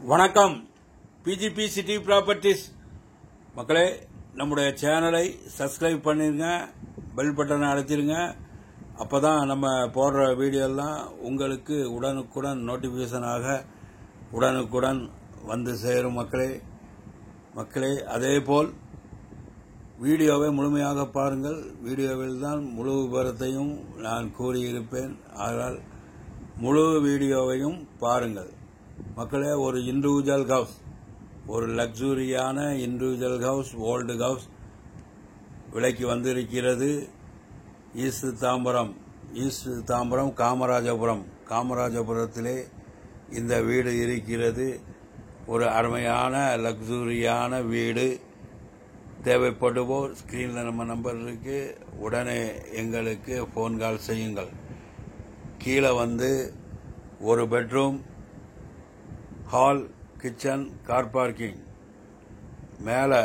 வணக்கம். PGP city properties மக்களே, நம்முடைய சேனலை சப்ஸ்கிரைப் பண்ணிருங்க, பெல் பட்டனை அழுத்திருங்க. அப்பதான் நம்ம போடுற வீடியோலாம் உங்களுக்கு உடனுக்குடன் நோட்டிபிகேஷனாக உடனுக்குடன் வந்து சேரும் மக்களே. அதேபோல் வீடியோவை முழுமையாக பாருங்கள். வீடியோவில் தான் முழு விவரத்தையும் நான் கூறியிருப்பேன். அதனால் முழு வீடியோவையும் பாருங்கள் மக்களே. ஒரு இண்டிவிஜுவல் ஹவுஸ், ஒரு லக்ஸூரியான இண்டிவிஜுவல் ஹவுஸ், ஓல்டு ஹவுஸ் விலைக்கு வந்திருக்கிறது. ஈஸ்ட் தாம்பரம் காமராஜபுரத்திலே இந்த வீடு இருக்கிறது. ஒரு அருமையான லக்ஸூரியான வீடு. தேவைப்படுவோர் ஸ்கிரீனில் நம்ம நம்பர் இருக்கு, உடனே எங்களுக்கு போன் கால் செய்யுங்கள். கீழே ஒரு bedroom, hall, kitchen, car parking. மேலே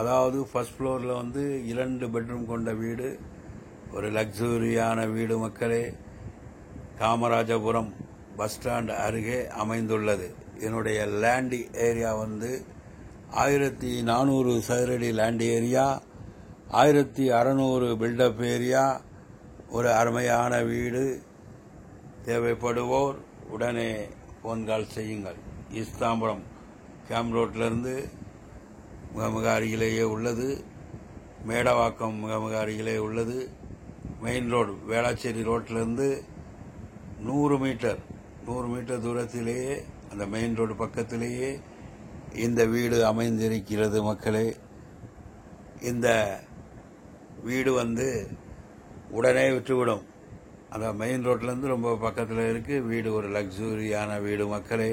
அதாவது ஃபர்ஸ்ட் ஃப்ளோரில் 2 பெட்ரூம் கொண்ட வீடு, ஒரு லக்ஸூரியான வீடு மக்களே. காமராஜபுரம் பஸ் ஸ்டாண்ட் அருகே அமைந்துள்ளது. என்னுடைய லேண்ட் ஏரியா 1400 சதுரடி லேண்ட் ஏரியா, 1600 பில்டப் ஏரியா. ஒரு அருமையான வீடு. தேவைப்படுவோர் உடனே போன் கால் செய்யுங்கள். ஈஸ்ட் தாம்பரம் கேம்ப் ரோட்டிலிருந்து மிக அருகிலேயே உள்ளது. மேடவாக்கம் மிக அருகிலே உள்ளது. மெயின் ரோடு வேளாச்சேரி ரோட்டிலிருந்து 100 மீட்டர் தூரத்திலேயே, அந்த மெயின் ரோடு பக்கத்திலேயே இந்த வீடு அமைந்திருக்கிறது மக்களே. இந்த வீடு உடனே விற்றுவிடும். அந்த மெயின் ரோட்லேருந்து ரொம்ப பக்கத்தில் இருக்கு வீடு. ஒரு லக்ஸூரியான வீடு மக்களே.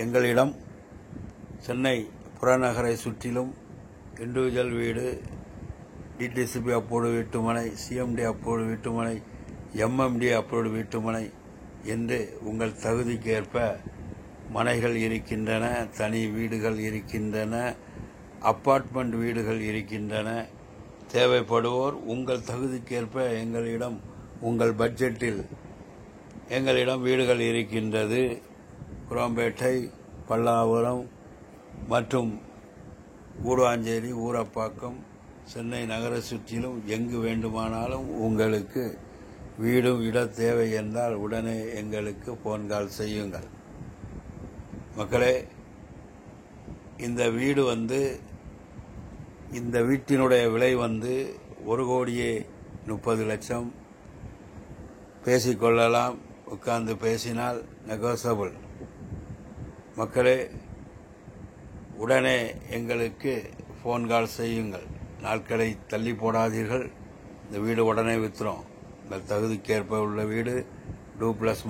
எங்களிடம் சென்னை புறநகரை சுற்றிலும் இண்டிவிஜுவல் வீடு, டிடிசிபி அப்ரூவ்டு வீட்டுமனை, சிஎம்டி அப்ரூவ்டு வீட்டுமனை, எம்எம்டி அப்ரூவ்டு வீட்டுமனை என்று உங்கள் தகுதிக்கு ஏற்ப மனைகள் இருக்கின்றன, தனி வீடுகள் இருக்கின்றன, அப்பார்ட்மெண்ட் வீடுகள் இருக்கின்றன. தேவைப்படுவோர் உங்கள் தகுதிக்கேற்ப எங்களிடம், உங்கள் பட்ஜெட்டில் எங்களிடம் வீடுகள் இருக்கின்றது. குரோம்பேட்டை, பல்லாவரம் மற்றும் கூடுவாஞ்சேரி, ஊரப்பாக்கம், சென்னை நகர சுற்றிலும் எங்கு வேண்டுமானாலும் உங்களுக்கு வீடும் இட தேவை என்றால் உடனே எங்களுக்கு போன் கால் செய்யுங்கள் மக்களே. இந்த வீடு இந்த வீட்டினுடைய விலை 1,30,00,000. பேசிக்கொள்ளலாம். உட்கார்ந்து பேசினால் நெகோசபிள் மக்களே. உடனே எங்களுக்கு போன் கால் செய்யுங்கள். நாட்களை தள்ளி போடாதீர்கள். இந்த வீடு உடனே வித்துரும். உங்கள் தகுதிக்கேற்ப உள்ள வீடு. டூப்ளஸ்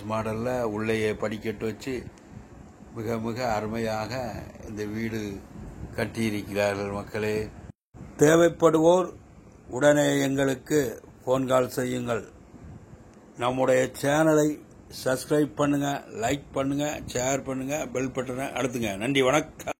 மாடலில் உள்ளேயே படிக்கட்டு வச்சு மிக அருமையாக இந்த வீடு கட்டியிருக்கிறார்கள் மக்களே. தேவைப்படுவோர் உடனே எங்களுக்கு போன் கால் செய்யுங்கள். நம்முடைய சேனலை சப்ஸ்கிரைப் பண்ணுங்க, லைக் பண்ணுங்க, ஷேர் பண்ணுங்க, பெல் பட்டனை அழுத்துங்க. நன்றி, வணக்கம்.